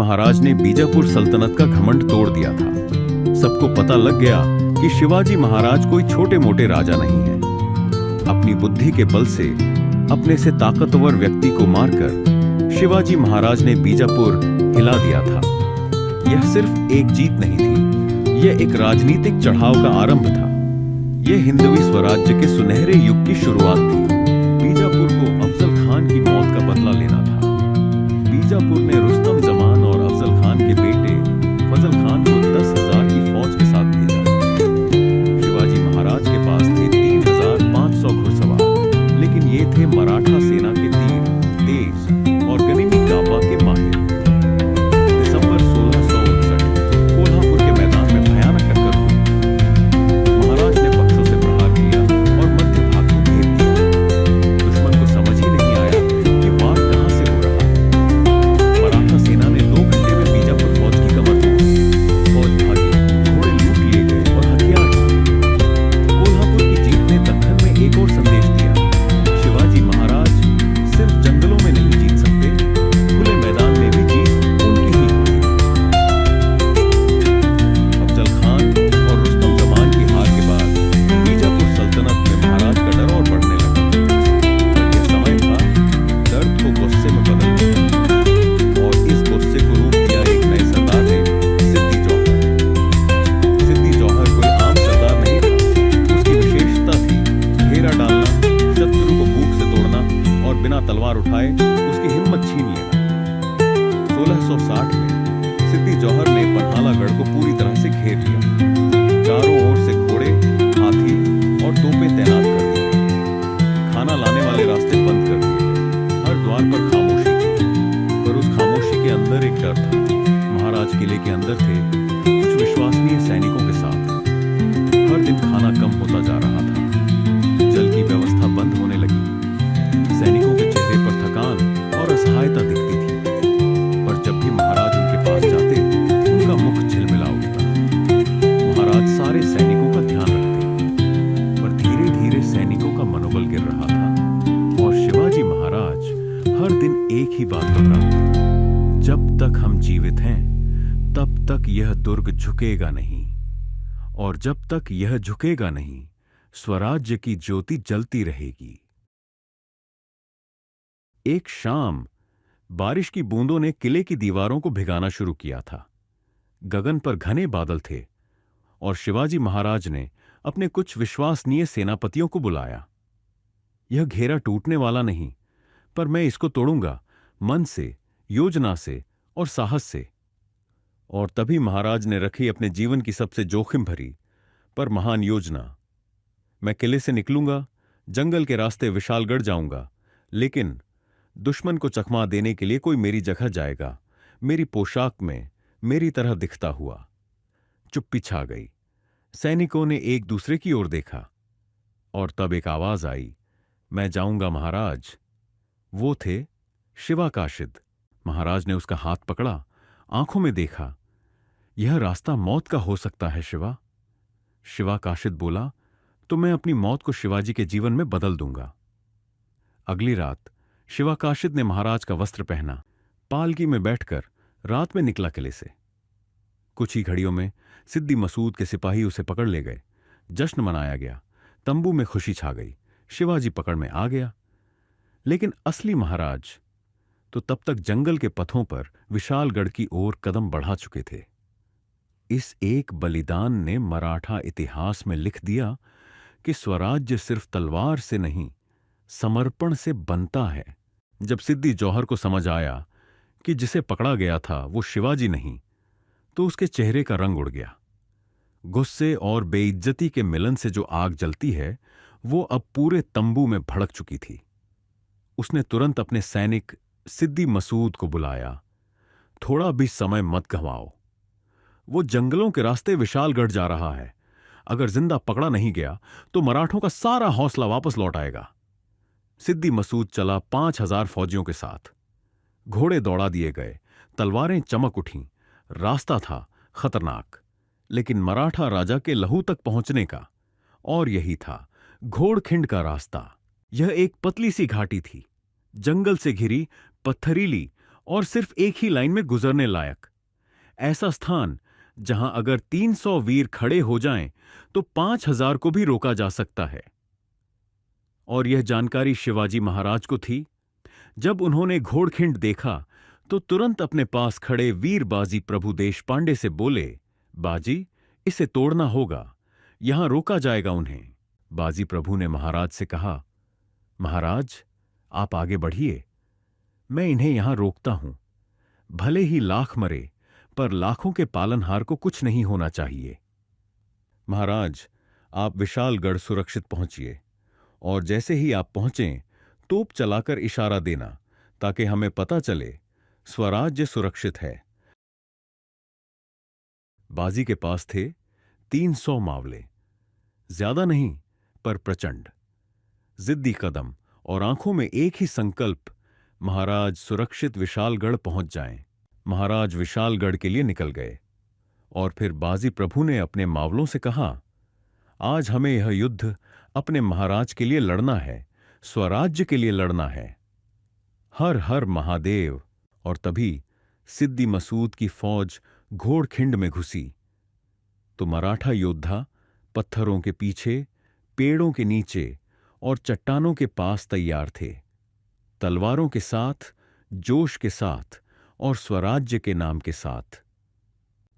महाराज ने बीजापुर सल्तनत का घमंड तोड़ दिया था। सबको पता लग गया कि शिवाजी महाराज कोई छोटे मोटे राजा नहीं है। अपनी बुद्धि के बल से अपने से ताकतवर व्यक्ति को मारकर शिवाजी महाराज ने बीजापुर हिला दिया था। यह सिर्फ एक जीत नहीं थी, यह एक राजनीतिक चढ़ाव का आरंभ था। यह हिंदवी स्वराज्य के सुनहरे युग की शुरुआत थी। बीजापुर को अफजल खान की मौत का बदला लेना था। बीजापुर ने रुस्तम जमान और अफजल खान के बेटे फजल खान को 10,000 की फौज के साथ भेजा। शिवाजी महाराज के पास थे 3,500 घुड़सवार, लेकिन ये थे मराठा सेना के तीर, तेज और गनीमी काबा के माहिर। दिसंबर 1659 कोल्हापुर के मैदान में भयानक टक्कर हुई। महाराज ने पक्षों से प्रहार किया और मध्य भाग को घेर दिया। दुश्मन को समझ ही नहीं आया कि वार कहां से हो रहा। मराठा सेना ने 2 घंटे में बीजापुर फौज की कमर तोड़ी। फौज भागी, घोड़े लूट लिए गए और हथियार टूटे। कोल्हापुर की जीत ने दक्खन में एक और संदेश दिया। शिवाजी महाराज सिर्फ जंगलों में नहीं जीत सकते, खुले मैदान में भी जीत उनकी ही होगी। अफजल खान और रुस्तम जमान की हार के बाद बीजापुर सल्तनत में महाराज का डर और बढ़ने लगा। पर यह समय था दर्द को गुस्से में बदलने का, और इस गुस्से को रूप दिया एक नए सरदार ने, सिद्दी जौहर। सिद्दी जौहर कोई आम सरदार नहीं था। उसकी विशेषता थी घेरा डालना, शत्रु को भूख से तोड़ना और बिना तलवार उठाए उसकी हिम्मत छीन लेना। 1660 में सिद्दी जौहर ने पन्हालागढ़ को पूरी तरह से घेर लिया। चारों ओर से घोड़े, हाथी और तोपें तैनात कर दी गई। खाना लाने वाले रास्ते बंद कर दिए गए। हर द्वार पर खामोशी थी, पर उस खामोशी के अंदर एक डर था। महाराज किले के अंदर थे, कुछ विश्वसनीय सैनिकों के साथ। हर दिन खाना कम होता जा रहा था। जल की व्यवस्था बंद होने लगी। सैनिकों के चेहरे पर थकान और असहायता दिखती थी। पर जब भी महाराज उनके पास जाते, उनका मुख झिलमिला उठता। महाराज सारे सैनिकों का ध्यान रखते, पर धीरे धीरे सैनिकों का मनोबल गिर रहा था। और शिवाजी महाराज हर दिन एक ही बात दोहराते, जब तक हम जीवित हैं तब तक यह दुर्ग झुकेगा नहीं, और जब तक यह झुकेगा नहीं स्वराज्य की ज्योति जलती रहेगी। एक शाम बारिश की बूंदों ने किले की दीवारों को भिगाना शुरू किया था। गगन पर घने बादल थे और शिवाजी महाराज ने अपने कुछ विश्वसनीय सेनापतियों को बुलाया। यह घेरा टूटने वाला नहीं, पर मैं इसको तोड़ूंगा मन से, योजना से और साहस से। और तभी महाराज ने रखी अपने जीवन की सबसे जोखिम भरी पर महान योजना। मैं किले से निकलूंगा, जंगल के रास्ते विशालगढ़ जाऊंगा, लेकिन दुश्मन को चकमा देने के लिए कोई मेरी जगह जाएगा, मेरी पोशाक में, मेरी तरह दिखता हुआ। चुप्पी छा गई। सैनिकों ने एक दूसरे की ओर देखा, और तब एक आवाज आई, मैं जाऊंगा महाराज। वो थे शिवा काशिद। महाराज ने उसका हाथ पकड़ा, आंखों में देखा। यह रास्ता मौत का हो सकता है शिवा। शिवा काशिद बोला, तो मैं अपनी मौत को शिवाजी के जीवन में बदल दूंगा। अगली रात शिवा काशिद ने महाराज का वस्त्र पहना, पालकी में बैठकर रात में निकला किले से। कुछ ही घड़ियों में सिद्दी मसूद के सिपाही उसे पकड़ ले गए। जश्न मनाया गया, तंबू में खुशी छा गई। शिवाजी पकड़ में आ गया। लेकिन असली महाराज तो तब तक जंगल के पथों पर विशालगढ़ की ओर कदम बढ़ा चुके थे। इस एक बलिदान ने मराठा इतिहास में लिख दिया कि स्वराज्य सिर्फ तलवार से नहीं, समर्पण से बनता है। जब सिद्दी जौहर को समझ आया कि जिसे पकड़ा गया था वो शिवाजी नहीं, तो उसके चेहरे का रंग उड़ गया। गुस्से और बेइज्जती के मिलन से जो आग जलती है, वो अब पूरे तंबू में भड़क चुकी थी। उसने तुरंत अपने सैनिक सिद्दी मसूद को बुलाया। थोड़ा भी समय मत गंवाओ। वो जंगलों के रास्ते विशालगढ़ जा रहा है। अगर जिंदा पकड़ा नहीं गया तो मराठों का सारा हौसला वापस लौट आएगा। सिद्दी मसूद चला 5,000 फौजियों के साथ। घोड़े दौड़ा दिए गए, तलवारें चमक उठीं। रास्ता था खतरनाक, लेकिन मराठा राजा के लहू तक पहुंचने का। और यही था घोड़खिंड का रास्ता। यह एक पतली सी घाटी थी, जंगल से घिरी, पत्थरीली और सिर्फ एक ही लाइन में गुजरने लायक। ऐसा स्थान जहां अगर 300 वीर खड़े हो जाएं तो 5000 को भी रोका जा सकता है। और यह जानकारी शिवाजी महाराज को थी। जब उन्होंने घोड़खिंड देखा तो तुरंत अपने पास खड़े वीर बाजी प्रभु देशपांडे से बोले, बाजी, इसे तोड़ना होगा, यहां रोका जाएगा उन्हें। बाजी प्रभु ने महाराज से कहा, महाराज, आप आगे बढ़िए, मैं इन्हें यहां रोकता हूं। भले ही लाख मरे, पर लाखों के पालनहार को कुछ नहीं होना चाहिए। महाराज, आप विशालगढ़ सुरक्षित पहुंचिए, और जैसे ही आप पहुंचें तोप चलाकर इशारा देना, ताकि हमें पता चले स्वराज्य सुरक्षित है। बाजी के पास थे 300 मावले, ज्यादा नहीं पर प्रचंड, जिद्दी कदम और आंखों में एक ही संकल्प, महाराज सुरक्षित विशालगढ़ पहुंच जाएं। महाराज विशालगढ़ के लिए निकल गए, और फिर बाजी प्रभु ने अपने मावलों से कहा, आज हमें यह युद्ध अपने महाराज के लिए लड़ना है, स्वराज्य के लिए लड़ना है। हर हर महादेव। और तभी सिद्दी मसूद की फौज घोड़खिंड में घुसी तो मराठा योद्धा पत्थरों के पीछे, पेड़ों के नीचे और चट्टानों के पास तैयार थे, तलवारों के साथ, जोश के साथ और स्वराज्य के नाम के साथ।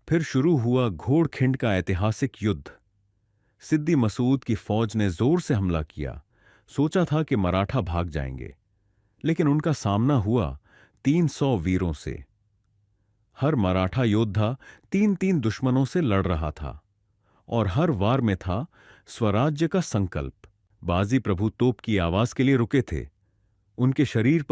फिर शुरू हुआ घोड़खिंड का ऐतिहासिक युद्ध। सिद्दी मसूद की फौज ने जोर से हमला किया। सोचा था कि मराठा भाग जाएंगे, लेकिन उनका सामना हुआ 300 वीरों से। हर मराठा योद्धा 3-3 दुश्मनों से लड़ रहा था, और हर वार में था स्वराज्य का संकल्प। बाजी प्रभु तोप की आवाज के लिए रुके थे। उनके शरीर पर